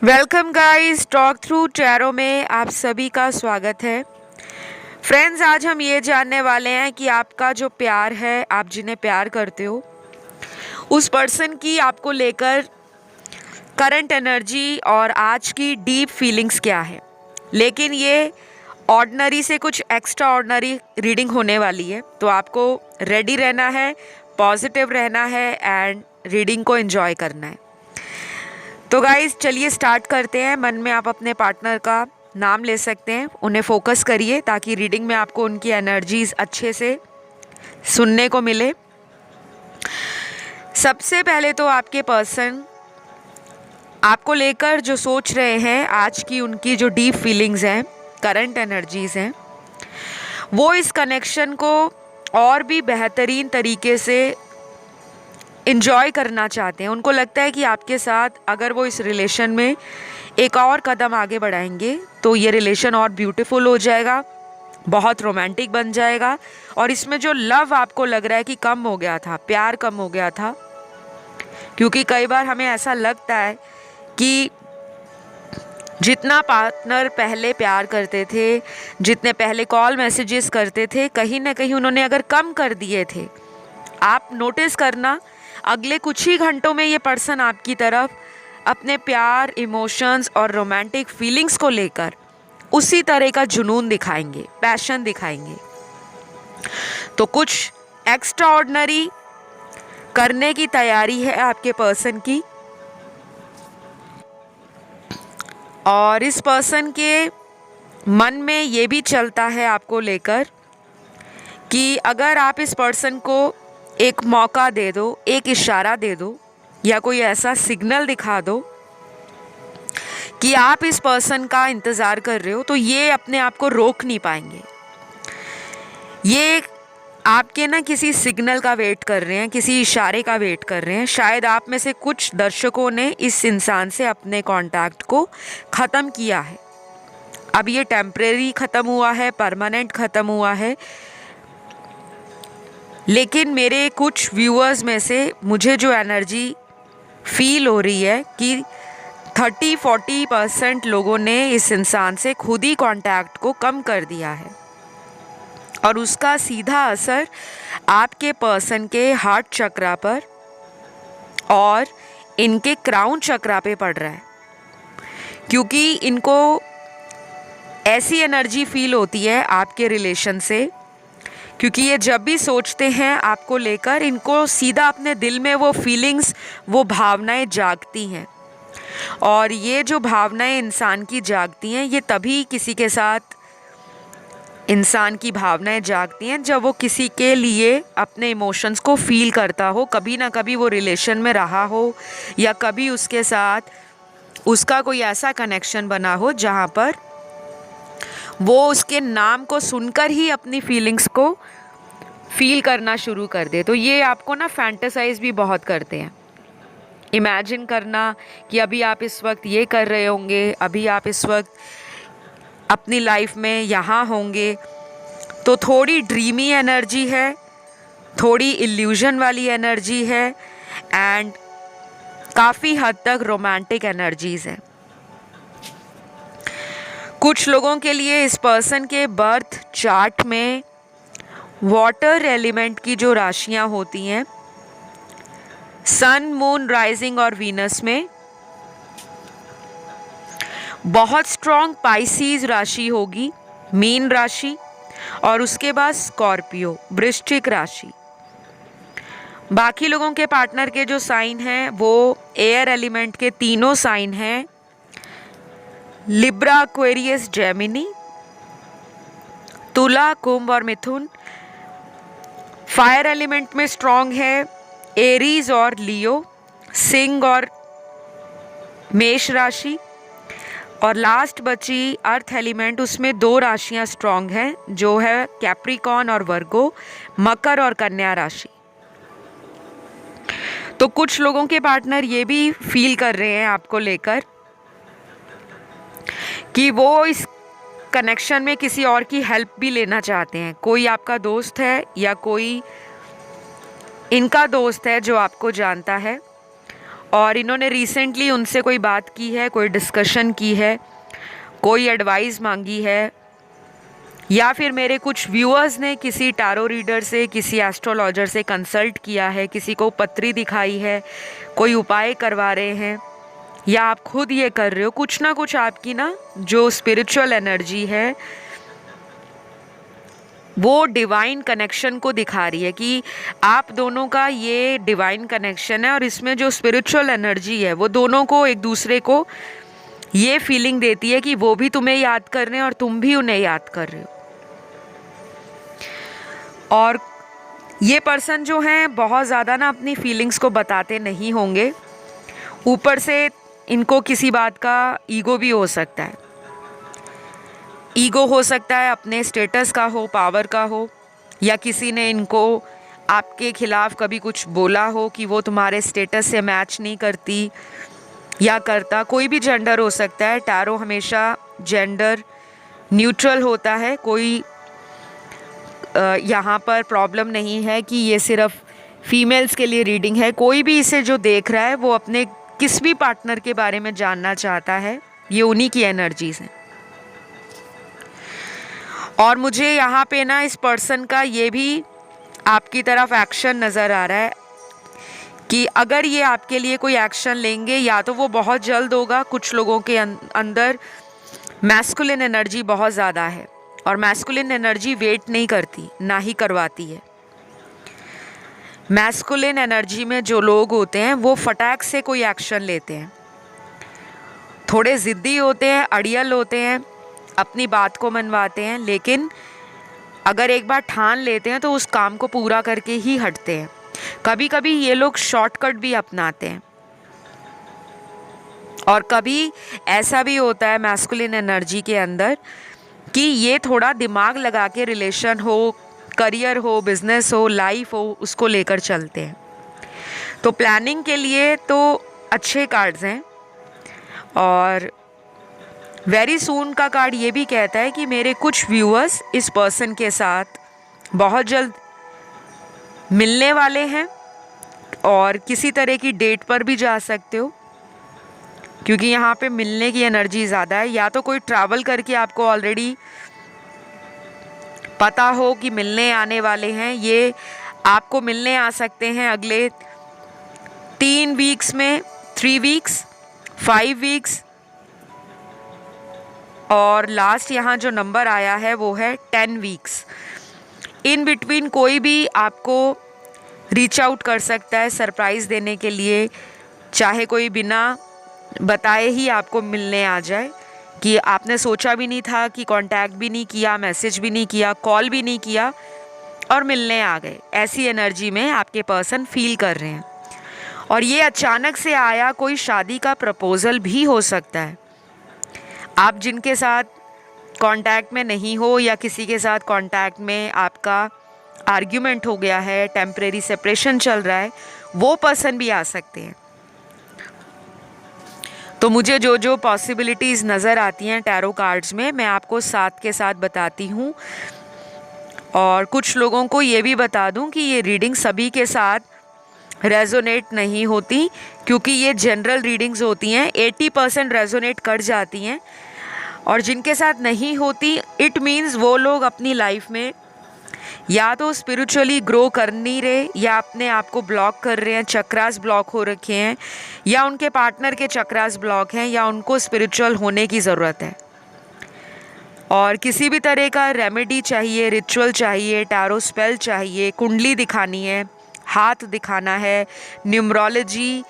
Welcome guys, talk through tarot में आप सभी का स्वागत है। फ्रेंड्स, आज हम ये जानने वाले हैं कि आपका जो प्यार है, आप जिन्हें प्यार करते हो, उस पर्सन की आपको लेकर करंट एनर्जी और आज की डीप फीलिंग्स क्या है। लेकिन ये ऑर्डिनरी से कुछ एक्स्ट्रा ऑर्डिनरी रीडिंग होने वाली है, तो आपको रेडी रहना है, पॉजिटिव रहना है एंड रीडिंग को एंजॉय करना है। तो गाइस, चलिए स्टार्ट करते हैं। मन में आप अपने पार्टनर का नाम ले सकते हैं, उन्हें फोकस करिए ताकि रीडिंग में आपको उनकी एनर्जीज अच्छे से सुनने को मिले। सबसे पहले तो आपके पर्सन आपको लेकर जो सोच रहे हैं, आज की उनकी जो डीप फीलिंग्स हैं, करंट एनर्जीज हैं, वो इस कनेक्शन को और भी बेहतरीन तरीके से इंजॉय करना चाहते हैं। उनको लगता है कि आपके साथ अगर वो इस रिलेशन में एक और कदम आगे बढ़ाएंगे तो ये रिलेशन और ब्यूटीफुल हो जाएगा, बहुत रोमांटिक बन जाएगा। और इसमें जो लव आपको लग रहा है कि कम हो गया था, प्यार कम हो गया था, क्योंकि कई बार हमें ऐसा लगता है कि जितना पार्टनर पहले प्यार करते थे, जितने पहले कॉल मैसेजेस करते थे, कहीं ना कहीं उन्होंने अगर कम कर दिए थे। आप नोटिस करना, अगले कुछ ही घंटों में ये पर्सन आपकी तरफ अपने प्यार, इमोशंस और रोमांटिक फीलिंग्स को लेकर उसी तरह का जुनून दिखाएंगे, पैशन दिखाएंगे। तो कुछ एक्स्ट्रा ऑर्डिनरी करने की तैयारी है आपके पर्सन की। और इस पर्सन के मन में ये भी चलता है आपको लेकर कि अगर आप इस पर्सन को एक मौका दे दो, एक इशारा दे दो या कोई ऐसा सिग्नल दिखा दो कि आप इस पर्सन का इंतज़ार कर रहे हो, तो ये अपने आप को रोक नहीं पाएंगे। ये आपके ना किसी सिग्नल का वेट कर रहे हैं, किसी इशारे का वेट कर रहे हैं। शायद आप में से कुछ दर्शकों ने इस इंसान से अपने कांटेक्ट को ख़त्म किया है। अब ये टेम्परेरी ख़त्म हुआ है, परमानेंट ख़त्म हुआ है। लेकिन मेरे कुछ व्यूअर्स में से मुझे जो एनर्जी फील हो रही है कि 30-40% लोगों ने इस इंसान से खुद ही कांटेक्ट को कम कर दिया है, और उसका सीधा असर आपके पर्सन के हार्ट चक्रा पर और इनके क्राउन चक्रा पे पड़ रहा है। क्योंकि इनको ऐसी एनर्जी फील होती है आपके रिलेशन से, क्योंकि ये जब भी सोचते हैं आपको लेकर, इनको सीधा अपने दिल में वो फीलिंग्स, वो भावनाएं जागती हैं। और ये जो भावनाएं इंसान की जागती हैं, ये तभी किसी के साथ इंसान की भावनाएं जागती हैं जब वो किसी के लिए अपने इमोशंस को फील करता हो, कभी ना कभी वो रिलेशन में रहा हो, या कभी उसके साथ उसका कोई ऐसा कनेक्शन बना हो जहाँ पर वो उसके नाम को सुनकर ही अपनी फीलिंग्स को फील करना शुरू कर दे। तो ये आपको ना फैंटेसाइज भी बहुत करते हैं। इमेजिन करना कि अभी आप इस वक्त ये कर रहे होंगे, अभी आप इस वक्त अपनी लाइफ में यहाँ होंगे। तो थोड़ी ड्रीमी एनर्जी है, थोड़ी इल्यूजन वाली एनर्जी है एंड काफ़ी हद तक रोमांटिक एनर्जीज है। कुछ लोगों के लिए इस पर्सन के बर्थ चार्ट में वाटर एलिमेंट की जो राशियां होती हैं, सन, मून, राइजिंग और वीनस में बहुत स्ट्रॉन्ग पाइसीज राशि होगी, मीन राशि, और उसके बाद स्कॉर्पियो, वृश्चिक राशि। बाकी लोगों के पार्टनर के जो साइन हैं वो एयर एलिमेंट के तीनों साइन हैं, लिब्रा, एक्वेरियस, जेमिनी, तुला, कुंभ और मिथुन। फायर एलिमेंट में स्ट्रॉन्ग है एरीज और लियो, सिंह और मेष राशि। और लास्ट बची अर्थ एलिमेंट, उसमें 2 राशियां स्ट्रॉन्ग हैं, जो है कैप्रिकॉर्न और वर्गो, मकर और कन्या राशि। तो कुछ लोगों के पार्टनर ये भी फील कर रहे हैं आपको लेकर कि वो इस कनेक्शन में किसी और की हेल्प भी लेना चाहते हैं। कोई आपका दोस्त है या कोई इनका दोस्त है जो आपको जानता है, और इन्होंने रिसेंटली उनसे कोई बात की है, कोई डिस्कशन की है, कोई एडवाइस मांगी है, या फिर मेरे कुछ व्यूअर्स ने किसी टैरो रीडर से, किसी एस्ट्रोलॉजर से कंसल्ट किया है, किसी को पत्री दिखाई है, कोई उपाय करवा रहे हैं, या आप खुद ये कर रहे हो। कुछ ना कुछ आपकी ना जो स्पिरिचुअल एनर्जी है वो डिवाइन कनेक्शन को दिखा रही है कि आप दोनों का ये डिवाइन कनेक्शन है, और इसमें जो स्पिरिचुअल एनर्जी है वो दोनों को, एक दूसरे को ये फीलिंग देती है कि वो भी तुम्हें याद कर रहे हैं और तुम भी उन्हें याद कर रहे हो। और ये पर्सन जो हैं बहुत ज़्यादा ना अपनी फीलिंग्स को बताते नहीं होंगे, ऊपर से इनको किसी बात का ईगो भी हो सकता है। ईगो हो सकता है अपने स्टेटस का हो, पावर का हो, या किसी ने इनको आपके खिलाफ कभी कुछ बोला हो कि वो तुम्हारे स्टेटस से मैच नहीं करती या करता। कोई भी जेंडर हो सकता है, टैरो हमेशा जेंडर न्यूट्रल होता है। कोई यहाँ पर प्रॉब्लम नहीं है कि ये सिर्फ फीमेल्स के लिए रीडिंग है। कोई भी इसे जो देख रहा है वो अपने किस भी पार्टनर के बारे में जानना चाहता है, ये उन्हीं की एनर्जीज हैं। और मुझे यहाँ पे ना इस पर्सन का ये भी आपकी तरफ एक्शन नज़र आ रहा है कि अगर ये आपके लिए कोई एक्शन लेंगे, या तो वो बहुत जल्द होगा। कुछ लोगों के अंदर मैस्कुलिन एनर्जी बहुत ज़्यादा है, और मैस्कुलिन एनर्जी वेट नहीं करती, ना ही करवाती है। मैस्कुलिन एनर्जी में जो लोग होते हैं वो फटाक से कोई एक्शन लेते हैं, थोड़े ज़िद्दी होते हैं, अड़ियल होते हैं, अपनी बात को मनवाते हैं, लेकिन अगर एक बार ठान लेते हैं तो उस काम को पूरा करके ही हटते हैं। कभी कभी ये लोग शॉर्टकट भी अपनाते हैं, और कभी ऐसा भी होता है मैस्कुलिन एनर्जी के अंदर कि ये थोड़ा दिमाग लगा के रिलेशन हो, करियर हो, बिजनेस हो, लाइफ हो, उसको लेकर चलते हैं। तो प्लानिंग के लिए तो अच्छे कार्ड्स हैं। और वेरी सून का कार्ड ये भी कहता है कि मेरे कुछ व्यूअर्स इस पर्सन के साथ बहुत जल्द मिलने वाले हैं, और किसी तरह की डेट पर भी जा सकते हो, क्योंकि यहाँ पे मिलने की एनर्जी ज़्यादा है। या तो कोई ट्रैवल करके आपको ऑलरेडी पता हो कि मिलने आने वाले हैं, ये आपको मिलने आ सकते हैं अगले 3 वीक्स में, 3 वीक्स, 5 वीक्स, और लास्ट यहाँ जो नंबर आया है वो है 10 वीक्स। इन बिटवीन कोई भी आपको रीच आउट कर सकता है सरप्राइज़ देने के लिए, चाहे कोई बिना बताए ही आपको मिलने आ जाए, कि आपने सोचा भी नहीं था, कि कांटेक्ट भी नहीं किया, मैसेज भी नहीं किया, कॉल भी नहीं किया, और मिलने आ गए। ऐसी एनर्जी में आपके पर्सन फील कर रहे हैं। और ये अचानक से आया कोई शादी का प्रपोज़ल भी हो सकता है। आप जिनके साथ कांटेक्ट में नहीं हो, या किसी के साथ कांटेक्ट में आपका आर्ग्यूमेंट हो गया है, टेम्परेरी सेपरेशन चल रहा है, वो पर्सन भी आ सकते हैं। तो मुझे जो जो पॉसिबिलिटीज़ नज़र आती हैं टैरो कार्ड्स में, मैं आपको साथ के साथ बताती हूँ। और कुछ लोगों को ये भी बता दूँ कि ये रीडिंग सभी के साथ रेजोनेट नहीं होती, क्योंकि ये जनरल रीडिंग्स होती हैं। 80% रेजोनेट कर जाती हैं, और जिनके साथ नहीं होती, इट मीन्स वो लोग अपनी लाइफ में या तो स्पिरिचुअली ग्रो कर नहीं रहे, या अपने आप को ब्लॉक कर रहे हैं, चक्रास ब्लॉक हो रखे हैं, या उनके पार्टनर के चक्रास ब्लॉक हैं, या उनको स्पिरिचुअल होने की ज़रूरत है। और किसी भी तरह का रेमेडी चाहिए, रिचुअल चाहिए, टैरो स्पेल चाहिए, कुंडली दिखानी है, हाथ दिखाना है, न्यूमरोलॉजी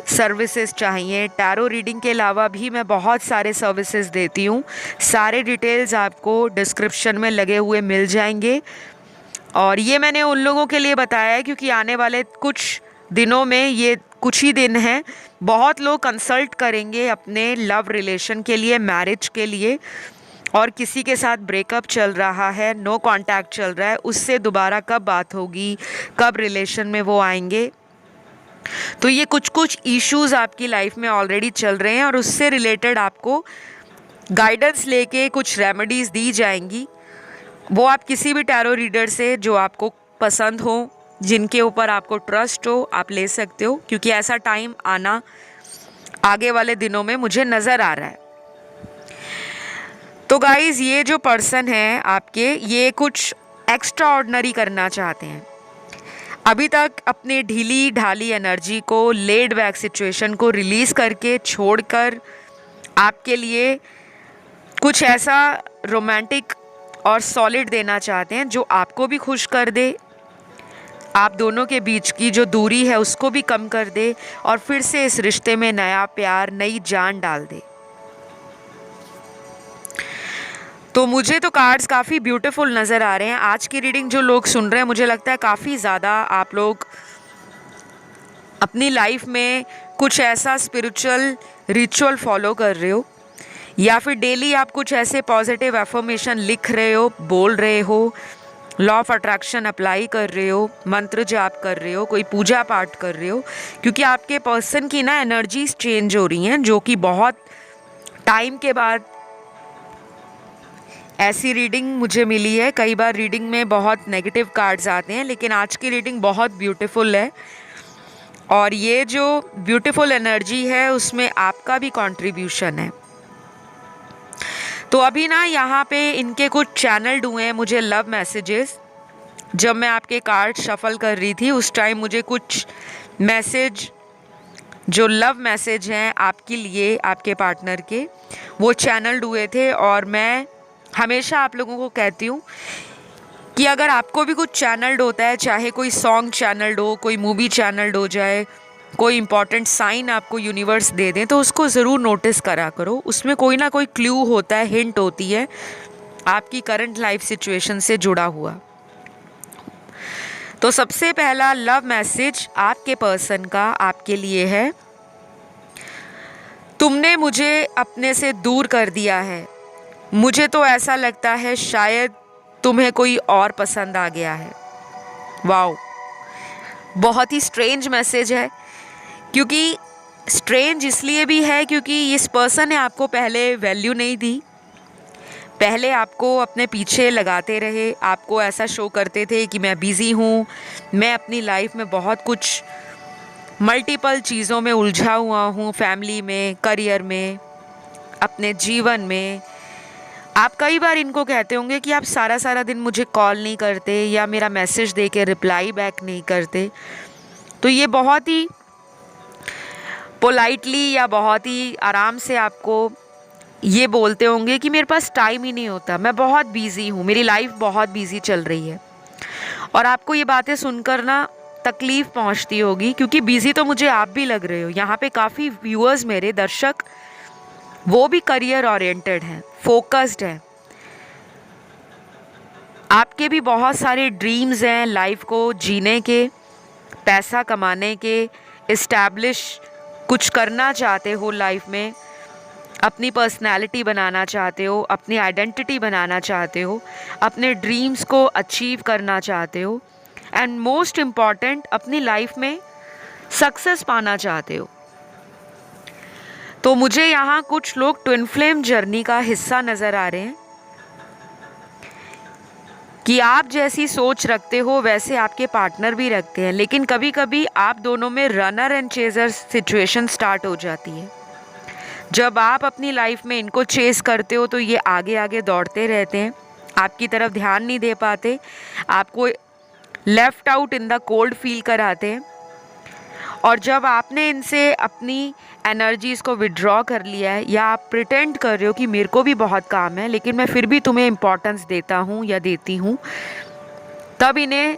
सर्विसेज चाहिए। टैरो रीडिंग के अलावा भी मैं बहुत सारे सर्विसेज देती हूँ। सारे डिटेल्स आपको डिस्क्रिप्शन में लगे हुए मिल जाएंगे। और ये मैंने उन लोगों के लिए बताया है क्योंकि आने वाले कुछ दिनों में, ये कुछ ही दिन हैं, बहुत लोग कंसल्ट करेंगे अपने लव रिलेशन के लिए, मैरिज के लिए, और किसी के साथ ब्रेकअप चल रहा है, नो कांटेक्ट चल रहा है, उससे दोबारा कब बात होगी, कब रिलेशन में वो आएंगे। तो ये कुछ कुछ इश्यूज़ आपकी लाइफ में ऑलरेडी चल रहे हैं, और उससे रिलेटेड आपको गाइडेंस लेके कुछ रेमेडीज़ दी जाएंगी। वो आप किसी भी टैरो रीडर से जो आपको पसंद हो, जिनके ऊपर आपको ट्रस्ट हो, आप ले सकते हो, क्योंकि ऐसा टाइम आना आगे वाले दिनों में मुझे नज़र आ रहा है। तो गाइज़, ये जो पर्सन है आपके, ये कुछ एक्स्ट्रा ऑर्डिनरी करना चाहते हैं। अभी तक अपनी ढीली ढाली एनर्जी को, लेड बैक सिचुएशन को रिलीज़ करके छोड़कर आपके लिए कुछ ऐसा रोमांटिक और सॉलिड देना चाहते हैं जो आपको भी खुश कर दे, आप दोनों के बीच की जो दूरी है उसको भी कम कर दे, और फिर से इस रिश्ते में नया प्यार, नई जान डाल दे। तो मुझे तो कार्ड्स काफ़ी ब्यूटीफुल नज़र आ रहे हैं। आज की रीडिंग जो लोग सुन रहे हैं, मुझे लगता है काफ़ी ज़्यादा आप लोग अपनी लाइफ में कुछ ऐसा स्पिरिचुअल रिचुअल फॉलो कर रहे हो, या फिर डेली आप कुछ ऐसे पॉजिटिव एफर्मेशन लिख रहे हो, बोल रहे हो, लॉ ऑफ अट्रैक्शन अप्लाई कर रहे हो, मंत्र जाप कर रहे हो, कोई पूजा पाठ कर रहे हो, क्योंकि आपके पर्सन की ना एनर्जीज चेंज हो रही हैं, जो कि बहुत टाइम के बाद ऐसी रीडिंग मुझे मिली है। कई बार रीडिंग में बहुत नेगेटिव कार्ड्स आते हैं, लेकिन आज की रीडिंग बहुत ब्यूटीफुल है, और ये जो ब्यूटीफुल एनर्जी है उसमें आपका भी कंट्रीब्यूशन है। तो अभी ना यहाँ पे इनके कुछ चैनल्ड हुए हैं मुझे लव मैसेजेस। जब मैं आपके कार्ड शफल कर रही थी उस टाइम मुझे कुछ मैसेज, जो लव मैसेज हैं आपके लिए, आपके पार्टनर के, वो चैनल्ड हुए थे। और मैं हमेशा आप लोगों को कहती हूँ कि अगर आपको भी कुछ चैनल्ड होता है, चाहे कोई सॉन्ग चैनल्ड हो, कोई मूवी चैनल्ड हो जाए, कोई इंपॉर्टेंट साइन आपको यूनिवर्स दे दें, तो उसको ज़रूर नोटिस करा करो। उसमें कोई ना कोई क्लू होता है, हिंट होती है आपकी करंट लाइफ सिचुएशन से जुड़ा हुआ। तो सबसे पहला लव मैसेज आपके पर्सन का आपके लिए है, तुमने मुझे अपने से दूर कर दिया है। मुझे तो ऐसा लगता है शायद तुम्हें कोई और पसंद आ गया है। वाओ, बहुत ही स्ट्रेंज मैसेज है, क्योंकि स्ट्रेंज इसलिए भी है क्योंकि इस पर्सन ने आपको पहले वैल्यू नहीं दी, पहले आपको अपने पीछे लगाते रहे, आपको ऐसा शो करते थे कि मैं बिज़ी हूँ, मैं अपनी लाइफ में बहुत कुछ मल्टीपल चीज़ों में उलझा हुआ हूँ, फैमिली में, करियर में, अपने जीवन में। आप कई बार इनको कहते होंगे कि आप सारा सारा दिन मुझे कॉल नहीं करते या मेरा मैसेज दे के रिप्लाई बैक नहीं करते। तो ये बहुत ही पोलाइटली या बहुत ही आराम से आपको ये बोलते होंगे कि मेरे पास टाइम ही नहीं होता, मैं बहुत बिज़ी हूँ, मेरी लाइफ बहुत बिज़ी चल रही है। और आपको ये बातें सुनकर ना तकलीफ़ पहुँचती होगी, क्योंकि बिज़ी तो मुझे आप भी लग रहे हो। यहाँ पे काफ़ी व्यूअर्स, मेरे दर्शक, वो भी करियर ओरिएंटेड हैं, फोकस्ड हैं। आपके भी बहुत सारे ड्रीम्स हैं लाइफ को जीने के, पैसा कमाने के, इस्टेब्लिश कुछ करना चाहते हो लाइफ में, अपनी पर्सनैलिटी बनाना चाहते हो, अपनी आइडेंटिटी बनाना चाहते हो, अपने ड्रीम्स को अचीव करना चाहते हो, एंड मोस्ट इम्पॉर्टेंट अपनी लाइफ में सक्सेस पाना चाहते हो। तो मुझे यहाँ कुछ लोग ट्विन फ्लेम जर्नी का हिस्सा नज़र आ रहे हैं कि आप जैसी सोच रखते हो वैसे आपके पार्टनर भी रखते हैं, लेकिन कभी कभी आप दोनों में runner and chaser situation start हो जाती है। जब आप अपनी लाइफ में इनको चेस करते हो तो ये आगे आगे दौड़ते रहते हैं, आपकी तरफ ध्यान नहीं दे पाते, आपको left out in the cold feel कराते हैं। और जब आपने इनसे अपनी एनर्जीज़ को विड्रॉ कर लिया है, या आप प्रिटेंड कर रहे हो कि मेरे को भी बहुत काम है लेकिन मैं फिर भी तुम्हें इम्पोर्टेंस देता हूँ या देती हूँ, तब इन्हें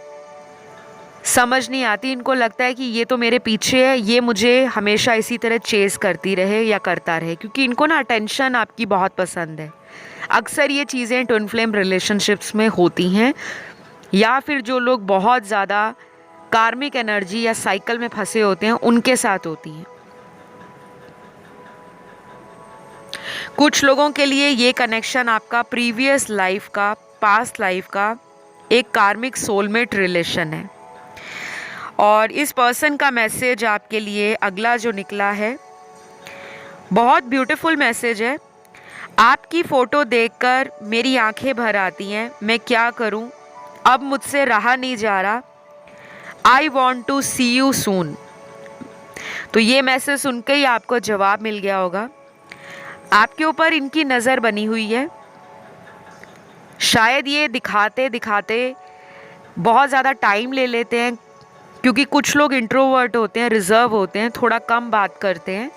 समझ नहीं आती। इनको लगता है कि ये तो मेरे पीछे है, ये मुझे हमेशा इसी तरह चेस करती रहे या करता रहे, क्योंकि इनको ना अटेंशन आपकी बहुत पसंद है। अक्सर ये चीज़ें ट्विन फ्लेम रिलेशनशिप्स में होती हैं, या फिर जो लोग बहुत ज़्यादा कार्मिक एनर्जी या साइकिल में फंसे होते हैं उनके साथ होती हैं। कुछ लोगों के लिए ये कनेक्शन आपका प्रीवियस लाइफ का, पास्ट लाइफ का एक कार्मिक सोलमेट रिलेशन है। और इस पर्सन का मैसेज आपके लिए अगला जो निकला है, बहुत ब्यूटीफुल मैसेज है। आपकी फ़ोटो देखकर मेरी आंखें भर आती हैं, मैं क्या करूं, अब मुझसे रहा नहीं जा रहा, I want to see you soon. तो ये मैसेज सुन के ही आपको जवाब मिल गया होगा। आपके ऊपर इनकी नज़र बनी हुई है। शायद ये दिखाते दिखाते बहुत ज़्यादा टाइम ले लेते हैं, क्योंकि कुछ लोग इंट्रोवर्ट होते हैं, रिजर्व होते हैं, थोड़ा कम बात करते हैं,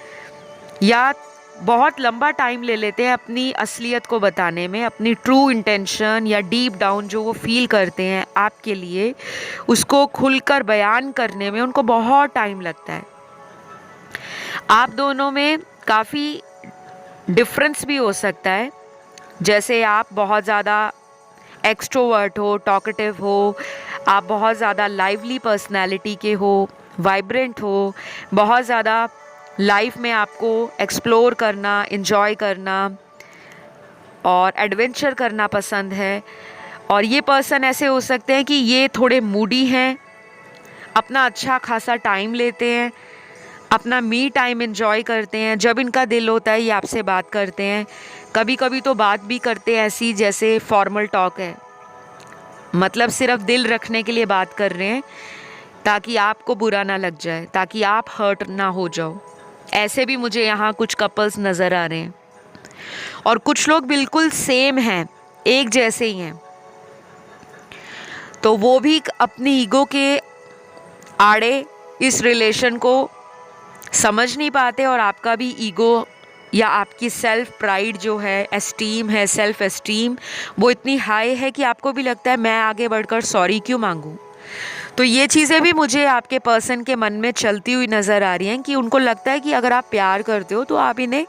या बहुत लंबा टाइम ले लेते हैं अपनी असलियत को बताने में, अपनी ट्रू इंटेंशन या डीप डाउन जो वो फील करते हैं आपके लिए, उसको खुलकर बयान करने में उनको बहुत टाइम लगता है। आप दोनों में काफ़ी डिफरेंस भी हो सकता है। जैसे आप बहुत ज़्यादा एक्सट्रोवर्ट हो, टॉकेटिव हो, आप बहुत ज़्यादा लाइवली पर्सनैलिटी के हो, वाइब्रेंट हो, बहुत ज़्यादा लाइफ में आपको एक्सप्लोर करना, एंजॉय करना और एडवेंचर करना पसंद है। और ये पर्सन ऐसे हो सकते हैं कि ये थोड़े मूडी हैं, अपना अच्छा खासा टाइम लेते हैं, अपना मी टाइम एंजॉय करते हैं। जब इनका दिल होता है ये आपसे बात करते हैं। कभी कभी तो बात भी करते हैं ऐसी जैसे फॉर्मल टॉक है, मतलब सिर्फ दिल रखने के लिए बात कर रहे हैं ताकि आपको बुरा ना लग जाए, ताकि आप हर्ट ना हो जाओ। ऐसे भी मुझे यहाँ कुछ कपल्स नज़र आ रहे हैं। और कुछ लोग बिल्कुल सेम हैं, एक जैसे ही हैं, तो वो भी अपनी ईगो के आड़े इस रिलेशन को समझ नहीं पाते, और आपका भी ईगो या आपकी सेल्फ प्राइड जो है, एस्टीम है, सेल्फ एस्टीम, वो इतनी हाई है कि आपको भी लगता है मैं आगे बढ़कर सॉरी क्यों मांगूं। तो ये चीज़ें भी मुझे आपके पर्सन के मन में चलती हुई नज़र आ रही हैं कि उनको लगता है कि अगर आप प्यार करते हो तो आप इन्हें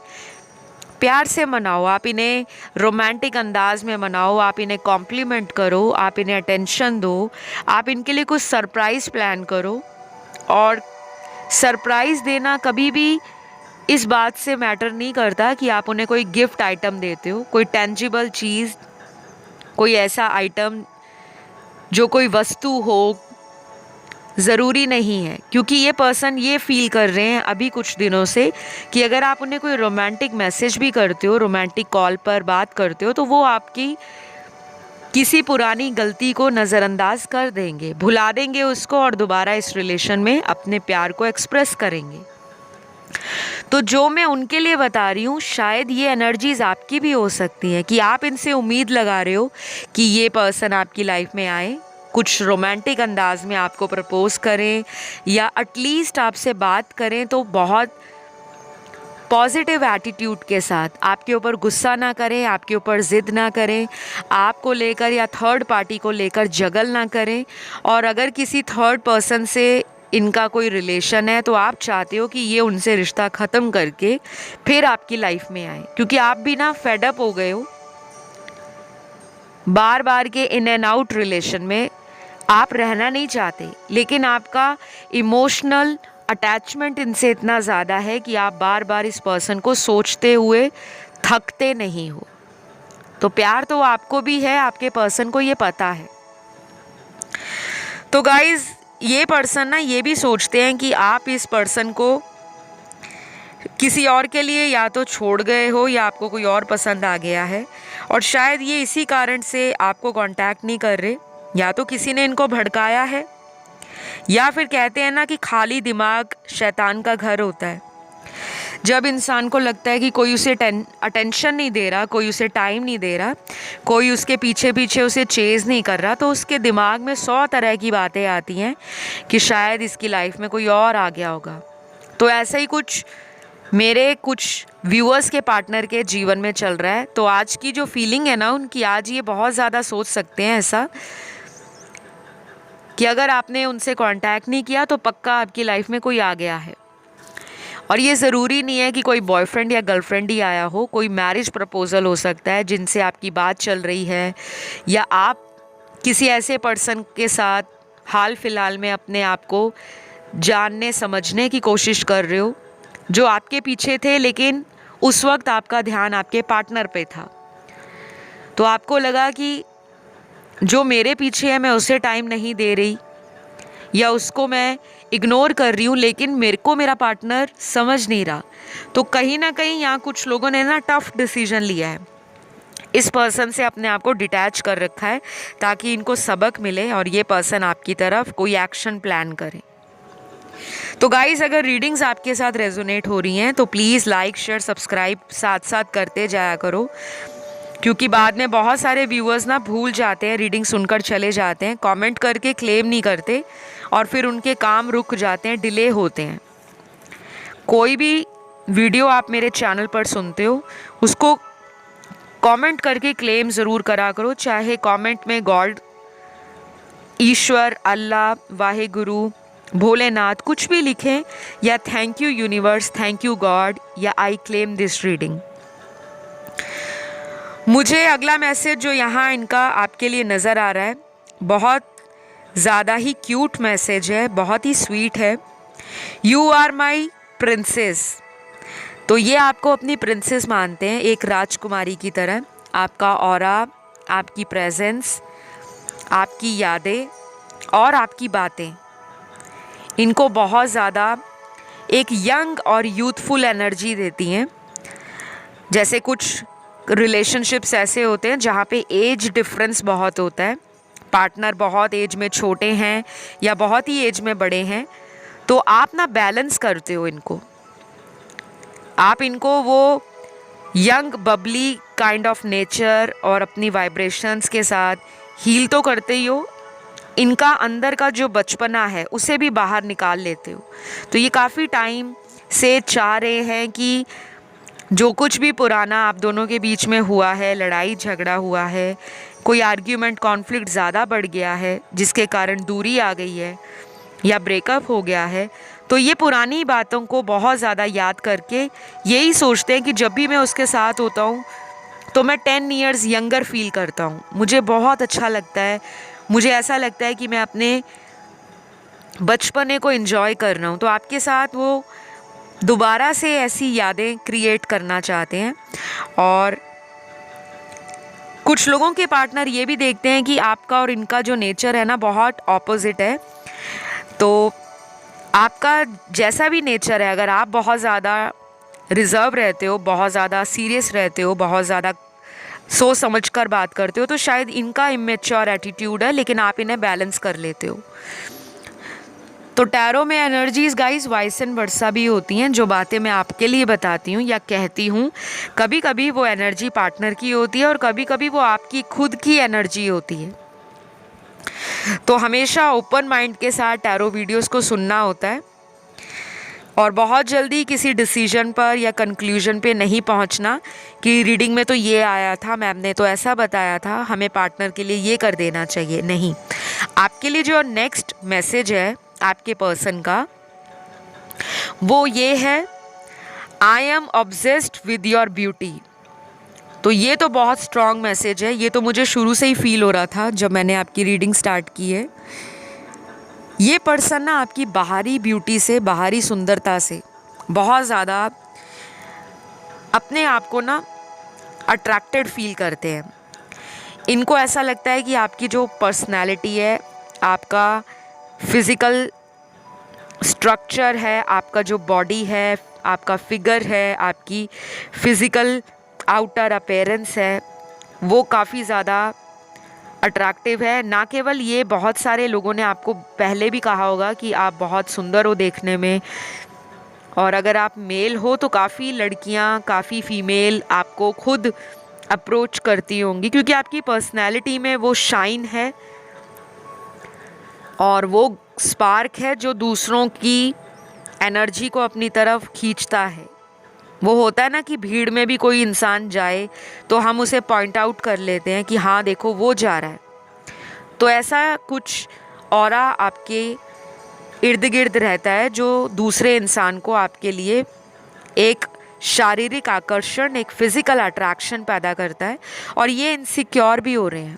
प्यार से मनाओ, आप इन्हें रोमांटिक अंदाज में मनाओ, आप इन्हें कॉम्प्लीमेंट करो, आप इन्हें अटेंशन दो, आप इनके लिए कुछ सरप्राइज़ प्लान करो। और सरप्राइज़ देना कभी भी इस बात से मैटर नहीं करता कि आप उन्हें कोई गिफ्ट आइटम देते हो, कोई टेंजिबल चीज़, कोई ऐसा आइटम जो कोई वस्तु हो, ज़रूरी नहीं है। क्योंकि ये पर्सन ये फील कर रहे हैं अभी कुछ दिनों से कि अगर आप उन्हें कोई रोमांटिक मैसेज भी करते हो, रोमांटिक कॉल पर बात करते हो, तो वो आपकी किसी पुरानी गलती को नज़रअंदाज कर देंगे, भुला देंगे उसको, और दोबारा इस रिलेशन में अपने प्यार को एक्सप्रेस करेंगे। तो जो मैं उनके लिए बता रही हूँ, शायद ये एनर्जीज आपकी भी हो सकती हैं कि आप इनसे उम्मीद लगा रहे हो कि ये पर्सन आपकी लाइफ में आए, कुछ रोमांटिक अंदाज में आपको प्रपोज करें, या एटलीस्ट आपसे बात करें तो बहुत पॉजिटिव एटीट्यूड के साथ, आपके ऊपर गुस्सा ना करें, आपके ऊपर ज़िद ना करें, आपको लेकर या थर्ड पार्टी को लेकर जगल ना करें। और अगर किसी थर्ड पर्सन से इनका कोई रिलेशन है तो आप चाहते हो कि ये उनसे रिश्ता ख़त्म करके फिर आपकी लाइफ में आए, क्योंकि आप भी ना फेड अप हो गए हो बार बार के इन एंड आउट रिलेशन में। आप रहना नहीं चाहते, लेकिन आपका इमोशनल अटैचमेंट इनसे इतना ज़्यादा है कि आप बार बार इस पर्सन को सोचते हुए थकते नहीं हो। तो प्यार तो आपको भी है, आपके पर्सन को ये पता है। तो गाइज़, ये पर्सन ना ये भी सोचते हैं कि आप इस पर्सन को किसी और के लिए या तो छोड़ गए हो या आपको कोई और पसंद आ गया है, और शायद ये इसी कारण से आपको कांटेक्ट नहीं कर रहे। या तो किसी ने इनको भड़काया है, या फिर कहते हैं ना कि खाली दिमाग शैतान का घर होता है। जब इंसान को लगता है कि कोई उसे अटेंशन नहीं दे रहा, कोई उसे टाइम नहीं दे रहा, कोई उसके पीछे पीछे उसे चेज़ नहीं कर रहा, तो उसके दिमाग में 100 तरह की बातें आती हैं कि शायद इसकी लाइफ में कोई और आ गया होगा। तो ऐसा ही कुछ मेरे कुछ व्यूअर्स के पार्टनर के जीवन में चल रहा है। तो आज की जो फीलिंग है ना उनकी, आज ये बहुत ज़्यादा सोच सकते हैं ऐसा कि अगर आपने उनसे कांटेक्ट नहीं किया तो पक्का आपकी लाइफ में कोई आ गया है। और ये ज़रूरी नहीं है कि कोई बॉयफ्रेंड या गर्लफ्रेंड ही आया हो, कोई मैरिज प्रपोज़ल हो सकता है जिनसे आपकी बात चल रही है, या आप किसी ऐसे पर्सन के साथ हाल फिलहाल में अपने आप को जानने समझने की कोशिश कर रहे हो, जो आपके पीछे थे लेकिन उस वक्त आपका ध्यान आपके पार्टनर पे था। तो आपको लगा कि जो मेरे पीछे है मैं उसे टाइम नहीं दे रही, या उसको मैं इग्नोर कर रही हूँ, लेकिन मेरे को मेरा पार्टनर समझ नहीं रहा। तो कहीं ना कहीं यहाँ कुछ लोगों ने ना टफ डिसीजन लिया है, इस पर्सन से अपने आप को डिटैच कर रखा है ताकि इनको सबक मिले और ये पर्सन आपकी तरफ कोई एक्शन प्लान करे। तो गाइज़, अगर रीडिंग्स आपके साथ रेजोनेट हो रही हैं तो प्लीज़ लाइक शेयर सब्सक्राइब साथ साथ करते जाया करो, क्योंकि बाद में बहुत सारे व्यूअर्स ना भूल जाते हैं, रीडिंग सुनकर चले जाते हैं, कमेंट करके क्लेम नहीं करते और फिर उनके काम रुक जाते हैं, डिले होते हैं। कोई भी वीडियो आप मेरे चैनल पर सुनते हो उसको कमेंट करके क्लेम ज़रूर करा करो, चाहे कमेंट में गॉड, ईश्वर, अल्लाह, वाहेगुरु, भोलेनाथ कुछ भी लिखें, या thank you universe, thank you God, या आई क्लेम दिस रीडिंग। मुझे अगला मैसेज जो यहाँ इनका आपके लिए नज़र आ रहा है, बहुत ज़्यादा ही क्यूट मैसेज है, बहुत ही स्वीट है। You are my princess. तो ये आपको अपनी प्रिंसेस मानते हैं, एक राजकुमारी की तरह। आपका ऑरा, आपकी प्रेजेंस, आपकी यादें और आपकी बातें इनको बहुत ज़्यादा एक यंग और यूथफुल एनर्जी देती हैं। जैसे कुछ रिलेशनशिप्स ऐसे होते हैं जहाँ पे एज डिफरेंस बहुत होता है, पार्टनर बहुत एज में छोटे हैं या बहुत ही एज में बड़े हैं, तो आप ना बैलेंस करते हो इनको, आप इनको वो young Babli kind of nature और अपनी वाइब्रेशंस के साथ हील तो करते ही हो, इनका अंदर का जो बचपना है उसे भी बाहर निकाल लेते हो। तो ये काफ़ी टाइम से चाह रहे हैं कि जो कुछ भी पुराना आप दोनों के बीच में हुआ है, लड़ाई झगड़ा हुआ है, कोई आर्ग्यूमेंट कॉन्फ्लिक्ट ज़्यादा बढ़ गया है जिसके कारण दूरी आ गई है या ब्रेकअप हो गया है, तो ये पुरानी बातों को बहुत ज़्यादा याद करके यही सोचते हैं कि जब भी मैं उसके साथ होता हूँ तो मैं 10 ईयर्स यंगर फील करता हूँ, मुझे बहुत अच्छा लगता है, मुझे ऐसा लगता है कि मैं अपने बचपने को एंजॉय कर रहा हूँ। तो आपके साथ वो दोबारा से ऐसी यादें क्रिएट करना चाहते हैं। और कुछ लोगों के पार्टनर ये भी देखते हैं कि आपका और इनका जो नेचर है ना बहुत ऑपोजिट है। तो आपका जैसा भी नेचर है, अगर आप बहुत ज़्यादा रिजर्व रहते हो, बहुत ज़्यादा सीरियस रहते हो, बहुत ज़्यादा सोच समझ कर बात करते हो, तो शायद इनका इमेच्योर एटीट्यूड है, लेकिन आप इन्हें बैलेंस कर लेते हो। तो टैरो में एनर्जीज गाइस वाइस एंड वर्सा भी होती हैं। जो बातें मैं आपके लिए बताती हूँ या कहती हूँ, कभी कभी वो एनर्जी पार्टनर की होती है और कभी कभी वो आपकी खुद की एनर्जी होती है। तो हमेशा ओपन माइंड के साथ टैरो वीडियोस को सुनना होता है और बहुत जल्दी किसी डिसीजन पर या कंक्लूजन पे नहीं पहुंचना कि रीडिंग में तो ये आया था, मैम ने तो ऐसा बताया था, हमें पार्टनर के लिए ये कर देना चाहिए। नहीं, आपके लिए जो नेक्स्ट मैसेज है आपके पर्सन का, वो ये है, I am obsessed with your beauty. तो ये तो बहुत स्ट्रॉन्ग मैसेज है, ये तो मुझे शुरू से ही फील हो रहा था जब मैंने आपकी रीडिंग स्टार्ट की है। ये पर्सन ना आपकी बाहरी ब्यूटी से, बाहरी सुंदरता से बहुत ज़्यादा अपने आप को ना अट्रैक्टेड फील करते हैं। इनको ऐसा लगता है कि आपकी जो पर्सनैलिटी है, आपका फिज़िकल स्ट्रक्चर है, आपका जो बॉडी है, आपका फिगर है, आपकी फ़िज़िकल आउटर अपीयरेंस है, वो काफ़ी ज़्यादा अट्रैक्टिव है। ना केवल ये, बहुत सारे लोगों ने आपको पहले भी कहा होगा कि आप बहुत सुंदर हो देखने में, और अगर आप मेल हो तो काफ़ी लड़कियां, काफ़ी फीमेल आपको खुद अप्रोच करती होंगी, क्योंकि आपकी पर्सनैलिटी में वो शाइन है और वो स्पार्क है जो दूसरों की एनर्जी को अपनी तरफ खींचता है। वो होता है ना कि भीड़ में भी कोई इंसान जाए तो हम उसे पॉइंट आउट कर लेते हैं कि हाँ देखो वो जा रहा है। तो ऐसा कुछ ऑरा आपके इर्द गिर्द रहता है जो दूसरे इंसान को आपके लिए एक शारीरिक आकर्षण, एक फिजिकल अट्रैक्शन पैदा करता है। और ये इनसिक्योर भी हो रहे हैं,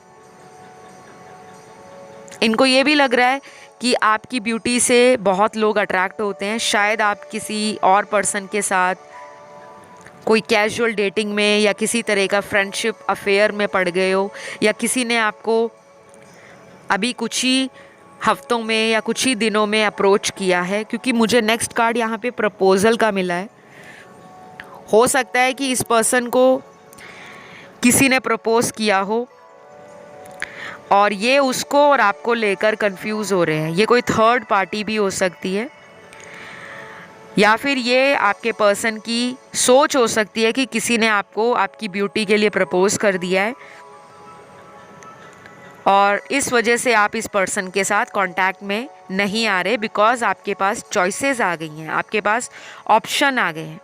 इनको ये भी लग रहा है कि आपकी ब्यूटी से बहुत लोग अट्रैक्ट होते हैं। शायद आप किसी और पर्सन के साथ कोई कैजुअल डेटिंग में या किसी तरह का फ्रेंडशिप अफेयर में पड़ गए हो, या किसी ने आपको अभी कुछ ही हफ्तों में या कुछ ही दिनों में अप्रोच किया है, क्योंकि मुझे नेक्स्ट कार्ड यहाँ पे प्रपोजल का मिला है। हो सकता है कि इस पर्सन को किसी ने प्रपोज किया हो और ये उसको और आपको लेकर कंफ्यूज हो रहे हैं। ये कोई थर्ड पार्टी भी हो सकती है, या फिर ये आपके पर्सन की सोच हो सकती है कि किसी ने आपको आपकी ब्यूटी के लिए प्रपोज कर दिया है और इस वजह से आप इस पर्सन के साथ कांटेक्ट में नहीं आ रहे, बिकॉज आपके पास चॉइसेस आ गई हैं, आपके पास ऑप्शन आ गए हैं।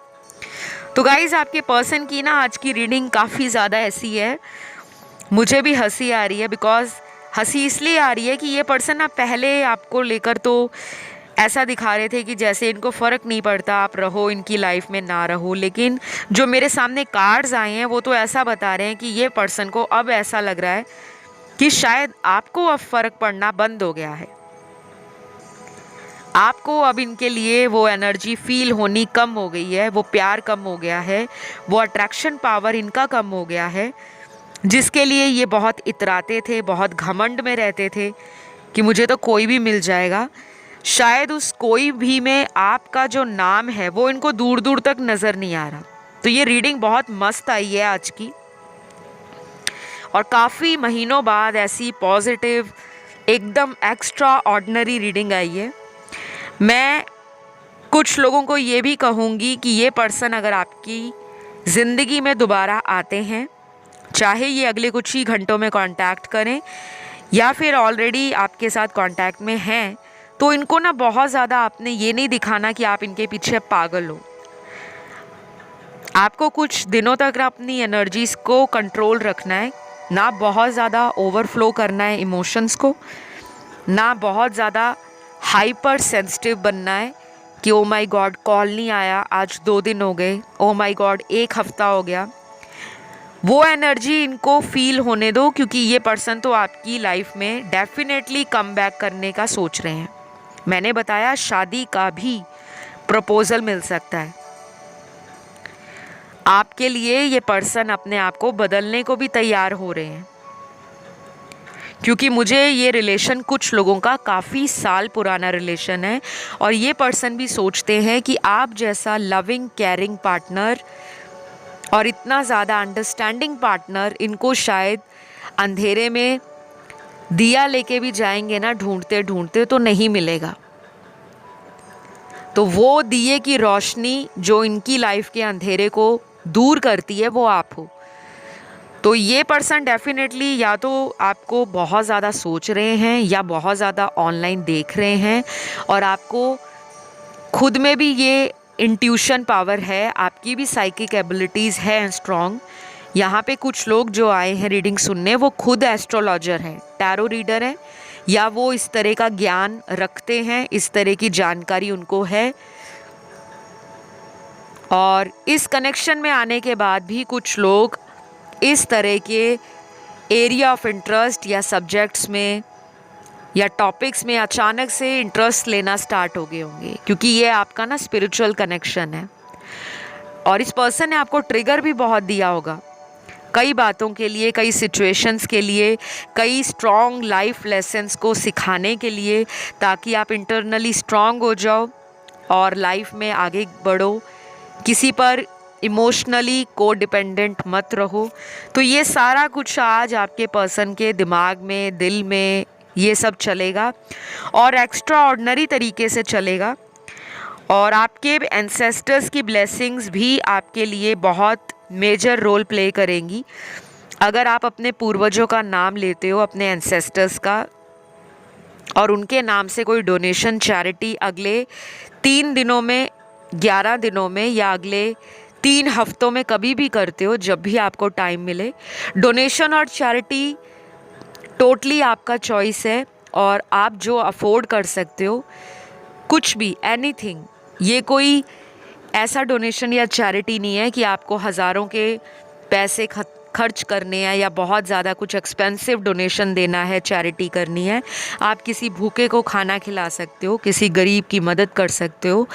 तो गाइज, आपके पर्सन की ना आज की रीडिंग काफ़ी ज़्यादा ऐसी है, मुझे भी हंसी आ रही है। बिकॉज हंसी इसलिए आ रही है कि ये पर्सन ना पहले आपको लेकर तो ऐसा दिखा रहे थे कि जैसे इनको फ़र्क नहीं पड़ता, आप रहो इनकी लाइफ में ना रहो, लेकिन जो मेरे सामने कार्ड्स आए हैं वो तो ऐसा बता रहे हैं कि ये पर्सन को अब ऐसा लग रहा है कि शायद आपको अब फ़र्क पड़ना बंद हो गया है। आपको अब इनके लिए वो एनर्जी फील होनी कम हो गई है, वो प्यार कम हो गया है, वो अट्रैक्शन पावर इनका कम हो गया है, जिसके लिए ये बहुत इतराते थे, बहुत घमंड में रहते थे कि मुझे तो कोई भी मिल जाएगा। शायद उस कोई भी में आपका जो नाम है वो इनको दूर दूर तक नज़र नहीं आ रहा। तो ये रीडिंग बहुत मस्त आई है आज की, और काफ़ी महीनों बाद ऐसी पॉजिटिव एकदम एक्स्ट्रा ऑर्डिनरी रीडिंग आई है। मैं कुछ लोगों को ये भी कहूँगी कि ये पर्सन अगर आपकी ज़िंदगी में दोबारा आते हैं, चाहे ये अगले कुछ ही घंटों में कांटेक्ट करें या फिर ऑलरेडी आपके साथ कांटेक्ट में हैं, तो इनको ना बहुत ज़्यादा आपने ये नहीं दिखाना कि आप इनके पीछे पागल हो। आपको कुछ दिनों तक अपनी एनर्जीज़ को कंट्रोल रखना है, ना बहुत ज़्यादा ओवरफ्लो करना है इमोशंस को, ना बहुत ज़्यादा हाइपर सेंसिटिव बनना है कि ओ माय गॉड कॉल नहीं आया, आज 2 दिन हो गए, ओ माय गॉड 1 हफ्ता हो गया। वो एनर्जी इनको फील होने दो, क्योंकि ये पर्सन तो आपकी लाइफ में डेफिनेटली कम बैक करने का सोच रहे हैं। मैंने बताया शादी का भी प्रपोजल मिल सकता है आपके लिए। ये पर्सन अपने आप को बदलने को भी तैयार हो रहे हैं, क्योंकि मुझे ये रिलेशन कुछ लोगों का काफ़ी साल पुराना रिलेशन है, और ये पर्सन भी सोचते हैं कि आप जैसा लविंग केयरिंग पार्टनर और इतना ज़्यादा अंडरस्टैंडिंग पार्टनर इनको शायद अंधेरे में दिया लेके भी जाएंगे ना ढूंढते ढूंढते तो नहीं मिलेगा। तो वो दिए की रोशनी जो इनकी लाइफ के अंधेरे को दूर करती है वो आप हो। तो ये पर्सन डेफिनेटली या तो आपको बहुत ज़्यादा सोच रहे हैं या बहुत ज़्यादा ऑनलाइन देख रहे हैं, और आपको खुद में भी ये इंट्यूशन पावर है, आपकी भी साइकिक एबिलिटीज़ हैं स्ट्रॉन्ग। यहाँ पे कुछ लोग जो आए हैं रीडिंग सुनने वो खुद एस्ट्रोलॉजर हैं, टैरो रीडर हैं, या वो इस तरह का ज्ञान रखते हैं, इस तरह की जानकारी उनको है। और इस कनेक्शन में आने के बाद भी कुछ लोग इस तरह के एरिया ऑफ इंटरेस्ट या सब्जेक्ट्स में या टॉपिक्स में अचानक से इंटरेस्ट लेना स्टार्ट हो गए होंगे, क्योंकि ये आपका ना स्पिरिचुअल कनेक्शन है। और इस पर्सन ने आपको ट्रिगर भी बहुत दिया होगा कई बातों के लिए, कई सिचुएशंस के लिए, कई स्ट्रॉन्ग लाइफ लेसन्स को सिखाने के लिए, ताकि आप इंटरनली स्ट्रॉन्ग हो जाओ और लाइफ में आगे बढ़ो, किसी पर इमोशनली को डिपेंडेंट मत रहो। तो ये सारा कुछ आज आपके पर्सन के दिमाग में, दिल में ये सब चलेगा, और एक्स्ट्रा ऑर्डिनरी तरीके से चलेगा। और आपके एंसेस्टर्स की ब्लेसिंग्स भी आपके लिए बहुत मेजर रोल प्ले करेंगी। अगर आप अपने पूर्वजों का नाम लेते हो, अपने एंसेस्टर्स का, और उनके नाम से कोई डोनेशन, चैरिटी अगले 3 दिनों में, 11 दिनों में या अगले 3 हफ्तों में कभी भी करते हो, जब भी आपको टाइम मिले, डोनेशन और चैरिटी टोटली आपका चॉइस है, और आप जो अफोर्ड कर सकते हो कुछ भी, एनीथिंग। ये कोई ऐसा डोनेशन या चैरिटी नहीं है कि आपको हज़ारों के पैसे खर्च करने हैं या बहुत ज़्यादा कुछ एक्सपेंसिव डोनेशन देना है, चैरिटी करनी है। आप किसी भूखे को खाना खिला सकते हो, किसी गरीब की मदद कर सकते हो,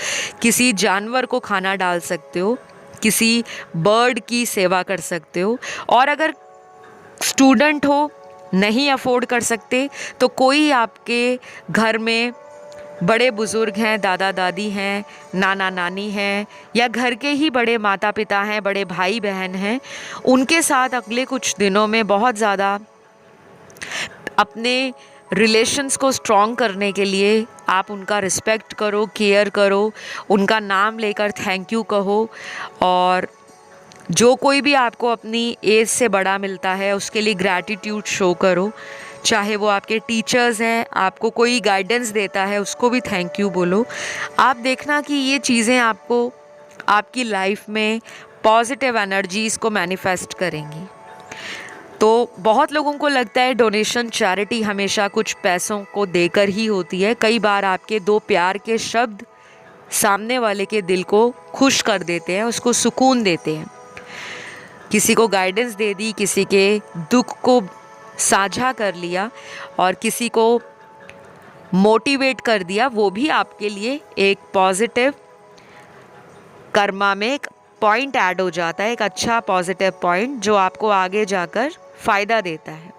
किसी जानवर को खाना डाल सकते हो, किसी बर्ड की सेवा कर सकते हो। और अगर स्टूडेंट हो, नहीं अफोर्ड कर सकते, तो कोई आपके घर में बड़े बुज़ुर्ग हैं, दादा दादी हैं, नाना नानी हैं, या घर के ही बड़े माता पिता हैं, बड़े भाई बहन हैं, उनके साथ अगले कुछ दिनों में बहुत ज़्यादा अपने रिलेशंस को स्ट्रॉन्ग करने के लिए आप उनका रिस्पेक्ट करो, केयर करो, उनका नाम लेकर थैंक यू कहो। और जो कोई भी आपको अपनी एज से बड़ा मिलता है उसके लिए ग्रैटिट्यूड शो करो। चाहे वो आपके टीचर्स हैं, आपको कोई गाइडेंस देता है उसको भी थैंक यू बोलो। आप देखना कि ये चीज़ें आपको आपकी लाइफ में पॉजिटिव एनर्जीज़ को मैनिफेस्ट करेंगी। तो बहुत लोगों को लगता है डोनेशन, चैरिटी हमेशा कुछ पैसों को देकर ही होती है। कई बार आपके दो प्यार के शब्द सामने वाले के दिल को खुश कर देते हैं, उसको सुकून देते हैं। किसी को गाइडेंस दे दी, किसी के दुख को साझा कर लिया और किसी को मोटिवेट कर दिया, वो भी आपके लिए एक पॉजिटिव कर्मा में एक पॉइंट ऐड हो जाता है, एक अच्छा पॉजिटिव पॉइंट जो आपको आगे जाकर फ़ायदा देता है।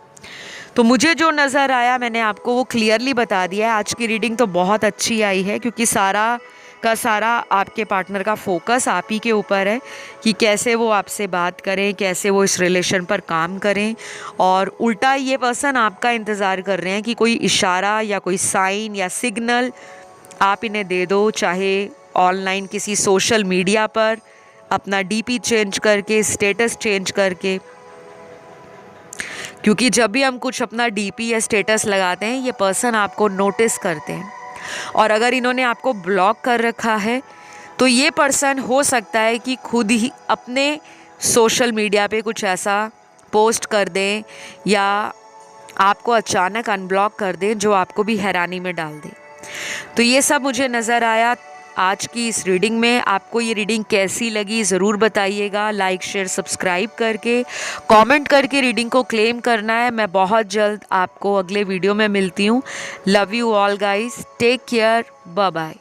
तो मुझे जो नज़र आया मैंने आपको वो क्लियरली बता दिया है। आज की रीडिंग तो बहुत अच्छी आई है क्योंकि सारा का सारा आपके पार्टनर का फोकस आप ही के ऊपर है कि कैसे वो आपसे बात करें, कैसे वो इस रिलेशन पर काम करें। और उल्टा ये पर्सन आपका इंतज़ार कर रहे हैं कि कोई इशारा या कोई साइन या सिग्नल आप इन्हें दे दो, चाहे ऑनलाइन किसी सोशल मीडिया पर अपना डीपी चेंज करके, स्टेटस चेंज करके। क्योंकि जब भी हम कुछ अपना डीपी या स्टेटस लगाते हैं ये पर्सन आपको नोटिस करते हैं। और अगर इन्होंने आपको ब्लॉक कर रखा है तो ये पर्सन हो सकता है कि खुद ही अपने सोशल मीडिया पे कुछ ऐसा पोस्ट कर दें या आपको अचानक अनब्लॉक कर दें जो आपको भी हैरानी में डाल दे। तो ये सब मुझे नज़र आया आज की इस रीडिंग में। आपको ये रीडिंग कैसी लगी ज़रूर बताइएगा, लाइक शेयर सब्सक्राइब करके, कमेंट करके रीडिंग को क्लेम करना है। मैं बहुत जल्द आपको अगले वीडियो में मिलती हूँ। Love you all guys, take care, bye bye.